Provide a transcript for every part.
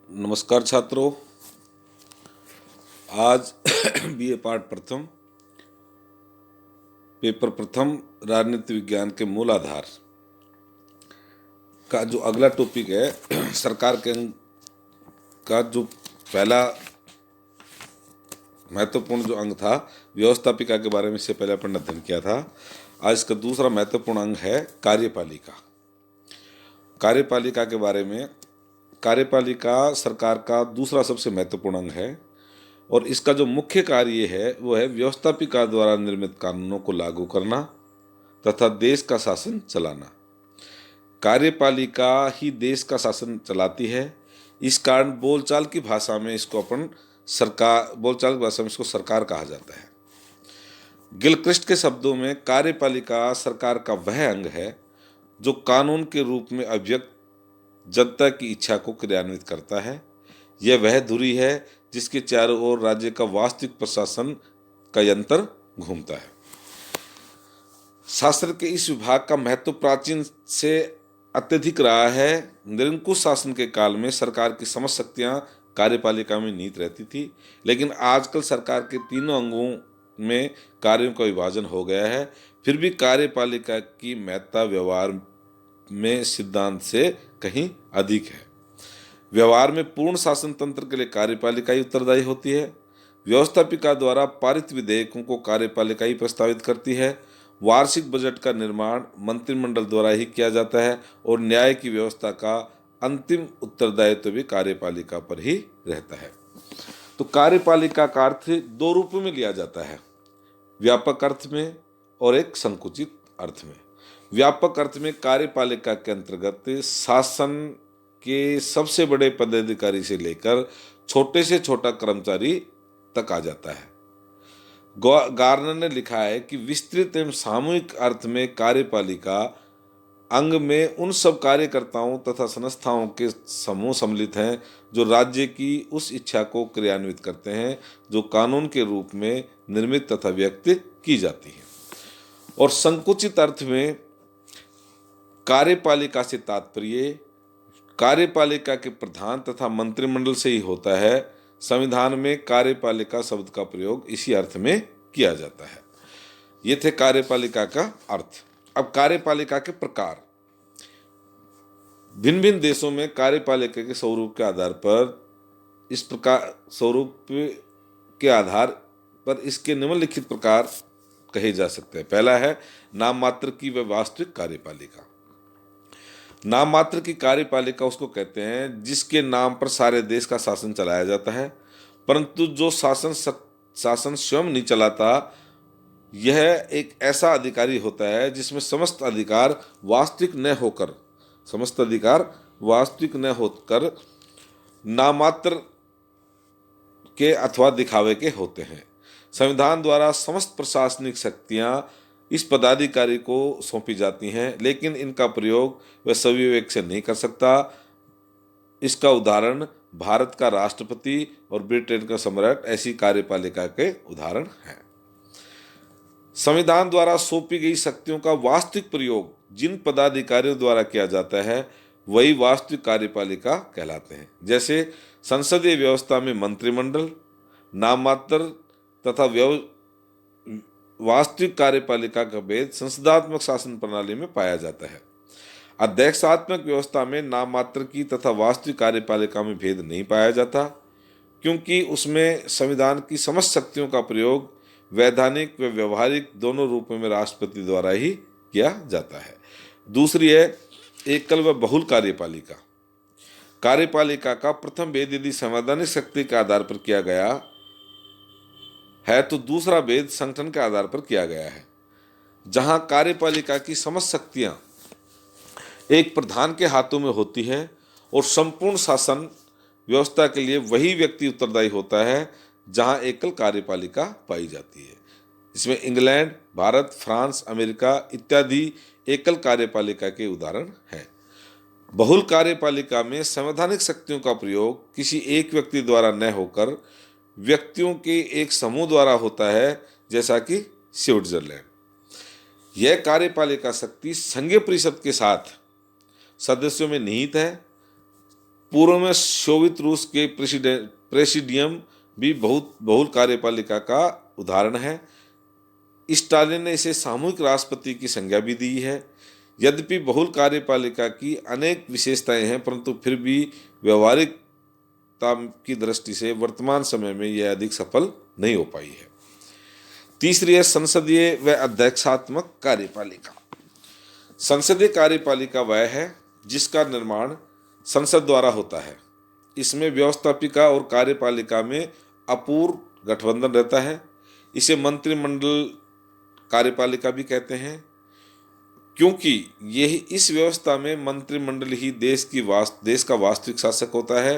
नमस्कार छात्रों। आज बीए पाठ प्रथम पेपर प्रथम राजनीति विज्ञान के मूल आधार का जो अगला टॉपिक है सरकार के अंग का जो पहला महत्वपूर्ण जो अंग था व्यवस्थापिका के बारे में इससे पहले अपन ने अध्ययन किया था। आज इसका दूसरा महत्वपूर्ण अंग है कार्यपालिका। कार्यपालिका के बारे में, कार्यपालिका सरकार का दूसरा सबसे महत्वपूर्ण अंग है और इसका जो मुख्य कार्य है वो है व्यवस्थापिका द्वारा निर्मित कानूनों को लागू करना तथा देश का शासन चलाना। कार्यपालिका ही देश का शासन चलाती है। इस कारण बोलचाल की भाषा में इसको सरकार कहा जाता है। गिलक्रिस्ट के शब्दों में कार्यपालिका सरकार का वह अंग है जो कानून के रूप में अभिव्यक्त जनता की इच्छा को क्रियान्वित करता है। यह वह धुरी है जिसके चारों ओर राज्य का वास्तविक प्रशासन का यंत्र घूमता है। शासन के इस विभाग का महत्व प्राचीन से अत्यधिक रहा है। निरंकुश शासन के काल में सरकार की समस्त शक्तियां कार्यपालिका में निहित रहती थी, लेकिन आजकल सरकार के तीनों अंगों में कार्यों का विभाजन हो गया है। फिर भी कार्यपालिका की महत्ता व्यवहार में सिद्धांत से कहीं अधिक है। व्यवहार में पूर्ण शासन तंत्र के लिए कार्यपालिका ही उत्तरदायी होती है। व्यवस्थापिका द्वारा पारित विधेयकों को कार्यपालिका ही प्रस्तावित करती है। वार्षिक बजट का निर्माण मंत्रिमंडल द्वारा ही किया जाता है और न्याय की व्यवस्था का अंतिम उत्तरदायित्व भी कार्यपालिका पर ही रहता है। तो कार्यपालिका का अर्थ दो रूपों में लिया जाता है, व्यापक अर्थ में और एक संकुचित अर्थ में। व्यापक अर्थ में कार्यपालिका के अंतर्गत शासन के सबसे बड़े पदाधिकारी से लेकर छोटे से छोटा कर्मचारी तक आ जाता है। गार्नर ने लिखा है कि विस्तृत एवं सामूहिक अर्थ में कार्यपालिका अंग में उन सब कार्यकर्ताओं तथा संस्थाओं के समूह सम्मिलित हैं जो राज्य की उस इच्छा को क्रियान्वित करते हैं जो कानून के रूप में निर्मित तथा व्यक्त की जाती है। और संकुचित अर्थ में कार्यपालिका से तात्पर्य कार्यपालिका के प्रधान तथा मंत्रिमंडल से ही होता है। संविधान में कार्यपालिका शब्द का प्रयोग इसी अर्थ में किया जाता है। ये थे कार्यपालिका का अर्थ। अब कार्यपालिका के प्रकार। भिन्न भिन्न देशों में कार्यपालिका के स्वरूप के आधार पर इसके निम्नलिखित प्रकार कहे जा सकते हैं। पहला है नाम मात्र की व वास्तविक कार्यपालिका। नाम मात्र की कार्यपालिका उसको कहते हैं जिसके नाम पर सारे देश का शासन चलाया जाता है, परंतु जो शासन स्वयं नहीं चलाता, यह एक ऐसा अधिकारी होता है जिसमें समस्त अधिकार वास्तविक न होकर नामात्र के अथवा दिखावे के होते हैं। संविधान द्वारा समस्त प्रशासनिक शक्तियां इस पदाधिकारी को सौंपी जाती हैं, लेकिन इनका प्रयोग वह सविवेक से नहीं कर सकता। इसका उदाहरण भारत का राष्ट्रपति और ब्रिटेन का सम्राट ऐसी कार्यपालिका के उदाहरण हैं। संविधान द्वारा सौंपी गई शक्तियों का वास्तविक प्रयोग जिन पदाधिकारियों द्वारा किया जाता है वही वास्तविक कार्यपालिका कहलाते हैं। जैसे संसदीय व्यवस्था में मंत्रिमंडल, नाम मात्र तथा वास्तविक कार्यपालिका का भेद संसदात्मक शासन प्रणाली में पाया जाता है। अध्यक्षात्मक व्यवस्था में नाम मात्र की तथा वास्तविक कार्यपालिका में भेद नहीं पाया जाता, क्योंकि उसमें संविधान की समस्त शक्तियों का प्रयोग वैधानिक व व्यवहारिक दोनों रूपों में राष्ट्रपति द्वारा ही किया जाता है। दूसरी है एकल व बहुल कार्यपालिका। कार्यपालिका का प्रथम भेद यदि संवैधानिक शक्ति के आधार पर किया गया है तो दूसरा भेद संगठन के आधार पर किया गया है। जहां कार्यपालिका की समस्त शक्तियां एक प्रधान के हाथों में होती है और संपूर्ण शासन व्यवस्था के लिए वही व्यक्ति उत्तरदायी होता है, जहां एकल कार्यपालिका पाई जाती है। इसमें इंग्लैंड, भारत, फ्रांस, अमेरिका इत्यादि एकल कार्यपालिका के उदाहरण हैं। बहुल कार्यपालिका में संवैधानिक शक्तियों का प्रयोग किसी एक व्यक्ति द्वारा न होकर व्यक्तियों के एक समूह द्वारा होता है, जैसा कि स्विट्जरलैंड। यह कार्यपालिका शक्ति संघीय परिषद के साथ सदस्यों में निहित है। पूर्व में सोवियत रूस के प्रेसिडियम भी बहुत बहुल कार्यपालिका का उदाहरण है। स्टालिन ने इसे सामूहिक राष्ट्रपति की संज्ञा भी दी है। यद्यपि बहुल कार्यपालिका की अनेक विशेषताएं हैं, परंतु फिर भी व्यवहारिकता की दृष्टि से वर्तमान समय में यह अधिक सफल नहीं हो पाई है। तीसरी है संसदीय व अध्यक्षात्मक कार्यपालिका। संसदीय कार्यपालिका वह है जिसका निर्माण संसद द्वारा होता है। इसमें व्यवस्थापिका और कार्यपालिका में अपूर्व गठबंधन रहता है। इसे मंत्रिमंडल कार्यपालिका भी कहते हैं, क्योंकि यही इस व्यवस्था में मंत्रिमंडल ही देश का वास्तविक शासक होता है।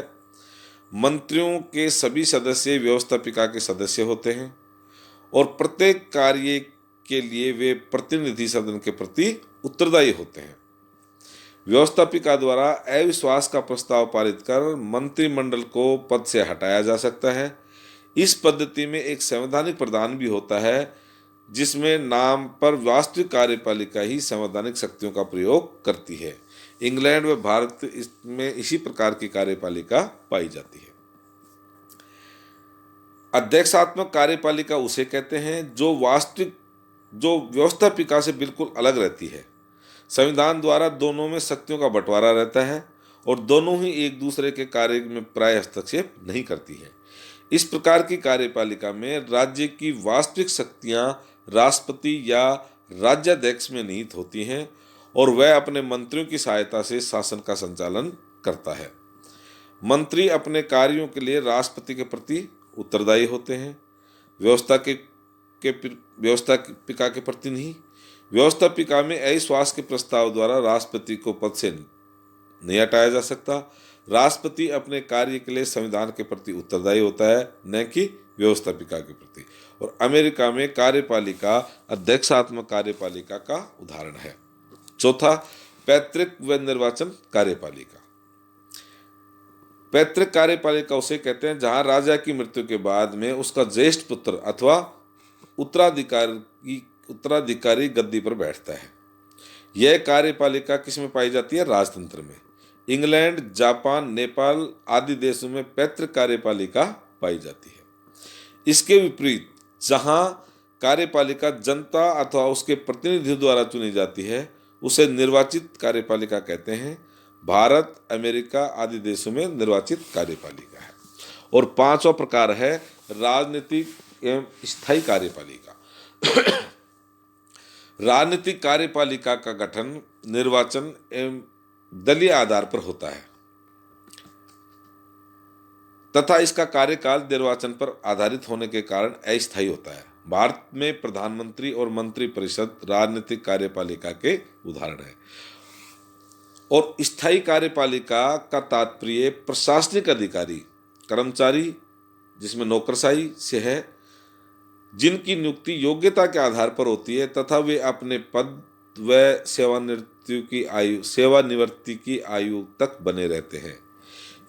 मंत्रियों के सभी सदस्य व्यवस्थापिका के सदस्य होते हैं और प्रत्येक कार्य के लिए वे प्रतिनिधि सदन के प्रति उत्तरदायी होते हैं। व्यवस्थापिका द्वारा अविश्वास का प्रस्ताव पारित कर मंत्रिमंडल को पद से हटाया जा सकता है। इस पद्धति में एक संवैधानिक प्रधान भी होता है, जिसमें नाम पर वास्तविक कार्यपालिका ही संवैधानिक शक्तियों का प्रयोग करती है। इंग्लैंड व भारत में इसी प्रकार की कार्यपालिका पाई जाती है। अध्यक्षात्मक कार्यपालिका उसे कहते हैं जो व्यवस्थापिका से बिल्कुल अलग रहती है। संविधान द्वारा दोनों में शक्तियों का बंटवारा रहता है और दोनों ही एक दूसरे के कार्य में प्राय हस्तक्षेप नहीं करती है। इस प्रकार की कार्यपालिका में राज्य की वास्तविक शक्तियां राष्ट्रपति या राज्याध्यक्ष में निहित होती हैं और वह अपने मंत्रियों की सहायता से शासन का संचालन करता है। मंत्री अपने कार्यों के लिए राष्ट्रपति के प्रति उत्तरदायी होते हैं, व्यवस्थापिका के प्रति नहीं। व्यवस्थापिका में अविश्वास के प्रस्ताव द्वारा राष्ट्रपति को पद से नहीं हटाया जा सकता। राष्ट्रपति अपने कार्य के लिए संविधान के प्रति उत्तरदायी होता है, न कि व्यवस्थापिका के प्रति। और अमेरिका में कार्यपालिका अध्यक्षात्मक कार्यपालिका का उदाहरण है। चौथा, पैतृक व निर्वाचन कार्यपालिका। पैतृक कार्यपालिका उसे कहते हैं जहां राजा की मृत्यु के बाद में उसका ज्येष्ठ पुत्र अथवा उत्तराधिकारी गद्दी पर बैठता है। यह कार्यपालिका किसमें पाई जाती है? राजतंत्र में। इंग्लैंड, जापान, नेपाल आदि देशों में पैतृक कार्यपालिका पाई जाती है। इसके विपरीत जहां कार्यपालिका जनता अथवा उसके प्रतिनिधियों द्वारा चुनी जाती है, उसे निर्वाचित कार्यपालिका कहते हैं। भारत, अमेरिका आदि देशों में निर्वाचित कार्यपालिका है। और पांचवा प्रकार है राजनीतिक एवं स्थायी कार्यपालिका। राजनीतिक कार्यपालिका का गठन निर्वाचन एवं दलीय आधार पर होता है तथा इसका कार्यकाल निर्वाचन पर आधारित होने के कारण अस्थायी होता है। भारत में प्रधानमंत्री और मंत्रिपरिषद राजनीतिक कार्यपालिका के उदाहरण है। और स्थायी कार्यपालिका का तात्पर्य प्रशासनिक अधिकारी, कर्मचारी जिसमें नौकरशाही से है, जिनकी नियुक्ति योग्यता के आधार पर होती है तथा वे अपने पद व सेवानिवृत्ति की आयु तक बने रहते हैं।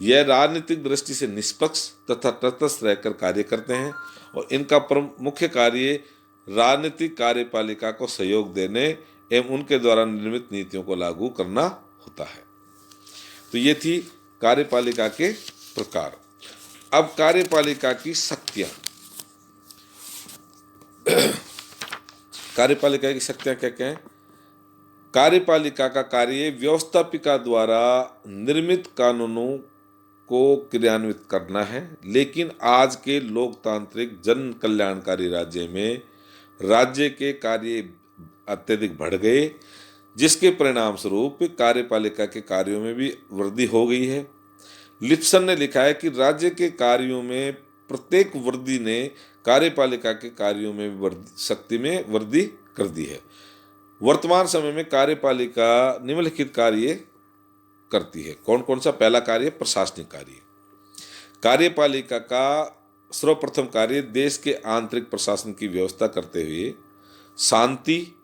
यह राजनीतिक दृष्टि से निष्पक्ष तथा तटस्थ रहकर कार्य करते हैं और इनका मुख्य कार्य राजनीतिक कार्यपालिका को सहयोग देने एवं उनके द्वारा निर्मित नीतियों को लागू करना होता है। तो ये थी कार्यपालिका के प्रकार। अब कार्यपालिका की शक्तियां। कार्यपालिका की शक्तियां क्या क्या हैं? कार्यपालिका का कार्य व्यवस्थापिका द्वारा निर्मित कानूनों को क्रियान्वित करना है, लेकिन आज के लोकतांत्रिक जन कल्याणकारी राज्य में राज्य के कार्य अत्यधिक बढ़ गए, जिसके परिणाम स्वरूप कार्यपालिका के कार्यों में भी वृद्धि हो गई है। लिप्सन ने लिखा है कि राज्य के कार्यों में प्रत्येक वृद्धि ने कार्यपालिका के कार्यों में शक्ति में वृद्धि कर दी है। वर्तमान समय में कार्यपालिका निम्नलिखित कार्य करती है। कौन कौन सा? पहला कार्य प्रशासनिक कार्य। कार्यपालिका का सर्वप्रथम कार्य देश के आंतरिक प्रशासन की व्यवस्था करते हुए शांति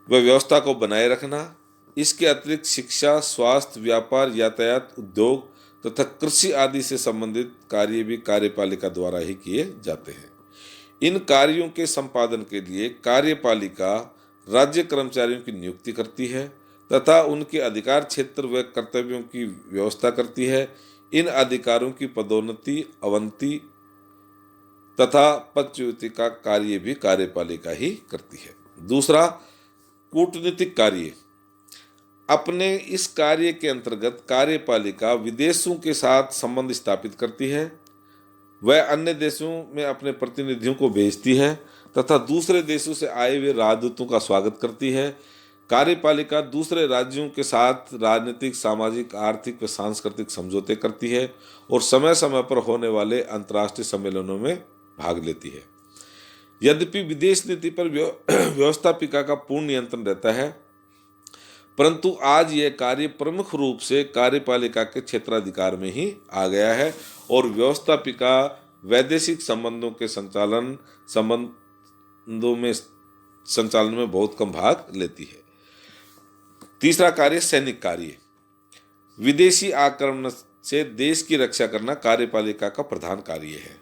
व व्यवस्था को बनाए रखना। इसके अतिरिक्त शिक्षा, स्वास्थ्य, व्यापार, यातायात, उद्योग तथा कृषि आदि से संबंधित कार्य भी कार्यपालिका द्वारा ही किए जाते हैं। इन कार्यों के संपादन के लिए कार्यपालिका राज्य कर्मचारियों की नियुक्ति करती है तथा उनके अधिकार क्षेत्र व कर्तव्यों की व्यवस्था करती है। इन अधिकारों की पदोन्नति, अवंति तथा पदच्युति का कार्य भी कार्यपालिका ही करती है। दूसरा, कूटनीतिक कार्य। अपने इस कार्य के अंतर्गत कार्यपालिका विदेशों के साथ संबंध स्थापित करती है। वह अन्य देशों में अपने प्रतिनिधियों को भेजती है तथा दूसरे देशों से आए हुए राजदूतों का स्वागत करती है। कार्यपालिका दूसरे राज्यों के साथ राजनीतिक, सामाजिक, आर्थिक व सांस्कृतिक समझौते करती है और समय समय पर होने वाले अंतर्राष्ट्रीय सम्मेलनों में भाग लेती है। यद्यपि विदेश नीति पर व्यवस्थापिका का पूर्ण नियंत्रण रहता है, परंतु आज यह कार्य प्रमुख रूप से कार्यपालिका के क्षेत्राधिकार में ही आ गया है और व्यवस्थापिका वैदेशिक संबंधों संचालन में बहुत कम भाग लेती है। तीसरा कार्य, सैनिक कार्य। विदेशी आक्रमण से देश की रक्षा करना कार्यपालिका का प्रधान कार्य है।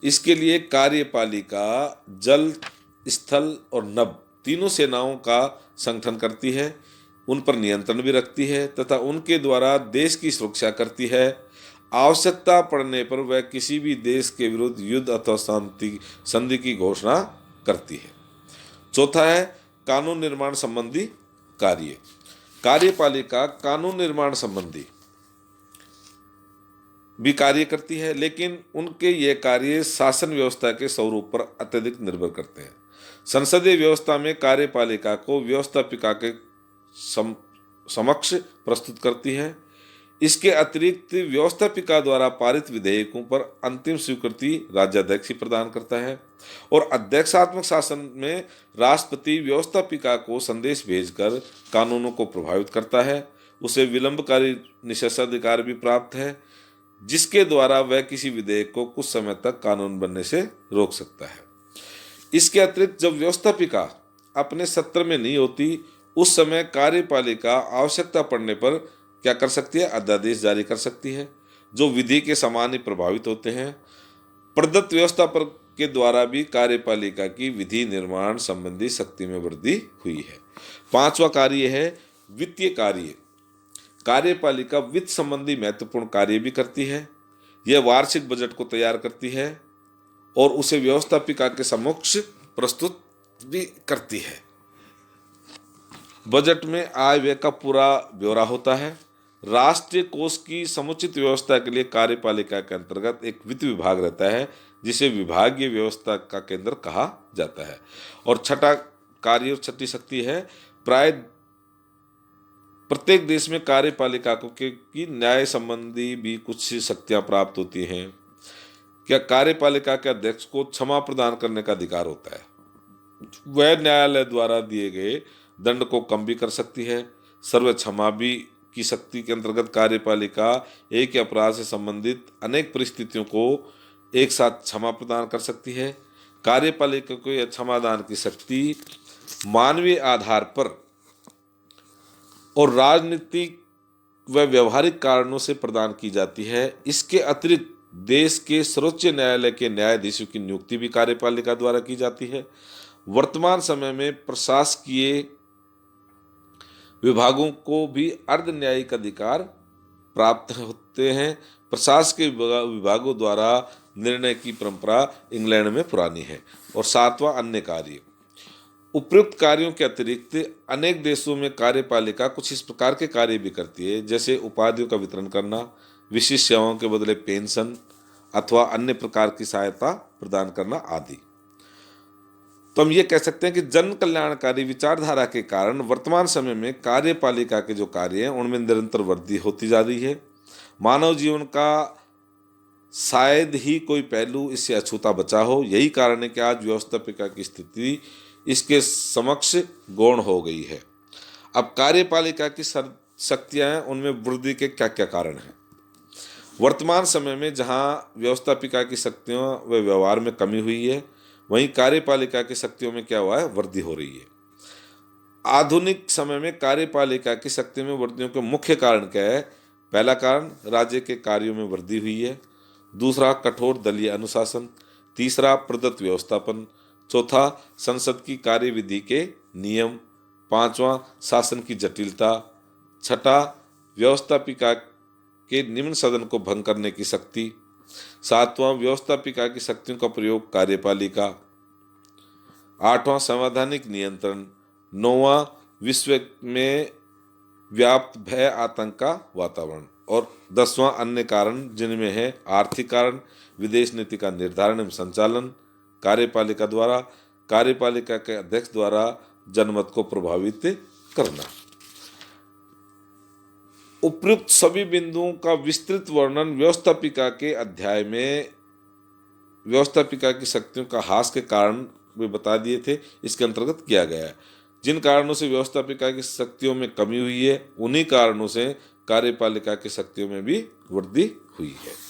इसके लिए कार्यपालिका जल, स्थल और नभ तीनों सेनाओं का संगठन करती है, उन पर नियंत्रण भी रखती है तथा उनके द्वारा देश की सुरक्षा करती है। आवश्यकता पड़ने पर वह किसी भी देश के विरुद्ध युद्ध अथवा संधि की घोषणा करती है। चौथा है, कानून निर्माण संबंधी कार्य। कार्यपालिका कानून निर्माण संबंधी भी कार्य करती है, लेकिन उनके ये कार्य शासन व्यवस्था के स्वरूप पर अत्यधिक निर्भर करते हैं। संसदीय व्यवस्था में कार्यपालिका को व्यवस्थापिका के समक्ष प्रस्तुत करती है। इसके अतिरिक्त व्यवस्थापिका द्वारा पारित विधेयकों पर अंतिम स्वीकृति राज्याध्यक्ष ही प्रदान करता है और अध्यक्षात्मक शासन में राष्ट्रपति व्यवस्थापिका को संदेश भेजकर कानूनों को प्रभावित करता है। उसे विलंबकारी निषेधाधिकार भी प्राप्त है, जिसके द्वारा वह किसी विधेयक को कुछ समय तक कानून बनने से रोक सकता है। इसके अतिरिक्त जब व्यवस्थापिका अपने सत्र में नहीं होती, उस समय कार्यपालिका आवश्यकता पड़ने पर क्या कर सकती है, अध्यादेश जारी कर सकती है, जो विधि के समान ही प्रभावित होते हैं। प्रदत्त व्यवस्था पर के द्वारा भी कार्यपालिका की विधि निर्माण संबंधी शक्ति में वृद्धि हुई है। पांचवा कार्य है, वित्तीय कार्य। कार्यपालिका वित्त संबंधी महत्वपूर्ण कार्य भी करती है। यह वार्षिक बजट को तैयार करती है और उसे व्यवस्थापिका के समक्ष प्रस्तुत भी करती है। बजट में आय व्यय का पूरा ब्यौरा होता है। राष्ट्रीय कोष की समुचित व्यवस्था के लिए कार्यपालिका के अंतर्गत एक वित्त विभाग रहता है, जिसे विभागीय व्यवस्था का केंद्र कहा जाता है। और छठा कार्य और छठी शक्ति है, प्राय प्रत्येक देश में कार्यपालिका को की न्याय संबंधी भी कुछ शक्तियां प्राप्त होती हैं। क्या कार्यपालिका के अध्यक्ष को क्षमा प्रदान करने का अधिकार होता है। वह न्यायालय द्वारा दिए गए दंड को कम भी कर सकती है। सर्व क्षमा भी की शक्ति के अंतर्गत कार्यपालिका एक ही अपराध से संबंधित अनेक परिस्थितियों को एक साथ क्षमा प्रदान कर सकती है। कार्यपालिका को यह क्षमादान की शक्ति मानवीय आधार पर और राजनीतिक व व्यवहारिक कारणों से प्रदान की जाती है। इसके अतिरिक्त देश के सर्वोच्च न्यायालय के न्यायाधीशों की नियुक्ति भी कार्यपालिका द्वारा की जाती है। वर्तमान समय में प्रशासकीय विभागों को भी अर्ध न्यायिक अधिकार प्राप्त होते हैं। प्रशासकीय विभागों द्वारा निर्णय की परंपरा इंग्लैंड में पुरानी है। और सातवां, अन्य कार्य। उपयुक्त कार्यों के अतिरिक्त अनेक देशों में कार्यपालिका कुछ इस प्रकार के कार्य भी करती है, जैसे उपाधियों का वितरण करना, विशिष्ट सेवाओं के बदले पेंशन अथवा अन्य प्रकार की सहायता प्रदान करना आदि। तो हम ये कह सकते हैं कि जन कल्याणकारी विचारधारा के कारण वर्तमान समय में कार्यपालिका के जो कार्य हैं उनमें निरंतर वृद्धि होती जा रही है। मानव जीवन का शायद ही कोई पहलू इससे अछूता बचा हो। यही कारण है कि आज व्यवस्थापिका की स्थिति इसके समक्ष गौण हो गई है। अब कार्यपालिका की शक्तियां हैं, उनमें वृद्धि के क्या क्या कारण हैं। वर्तमान समय में जहां व्यवस्थापिका की शक्तियों व व्यवहार में कमी हुई है, वहीं कार्यपालिका की शक्तियों में क्या हुआ है, वृद्धि हो रही है। आधुनिक समय में कार्यपालिका की शक्ति में वृद्धियों के मुख्य कारण क्या है। पहला कारण, राज्य के कार्यों में वृद्धि हुई है। दूसरा, कठोर दलीय अनुशासन। तीसरा, प्रदत्त व्यवस्थापन। चौथा, संसद की कार्यविधि के नियम। पांचवा, शासन की जटिलता। छठा, व्यवस्थापिका के निम्न सदन को भंग करने की शक्ति। सातवां, व्यवस्थापिका की शक्तियों का प्रयोग कार्यपालिका। आठवां, संवैधानिक नियंत्रण। नौवां, विश्व में व्याप्त भय आतंक का वातावरण। और 10वां, अन्य कारण, जिनमें है आर्थिक कारण, विदेश नीति का निर्धारण एवं संचालन कार्यपालिका द्वारा, कार्यपालिका के अध्यक्ष द्वारा जनमत को प्रभावित करना। उपयुक्त सभी बिंदुओं का विस्तृत वर्णन व्यवस्थापिका के अध्याय में व्यवस्थापिका की शक्तियों का ह्रास के कारण भी बता दिए थे, इसके अंतर्गत किया गया है। जिन कारणों से व्यवस्थापिका की शक्तियों में कमी हुई है, उन्हीं कारणों से कार्यपालिका की शक्तियों में भी वृद्धि हुई है।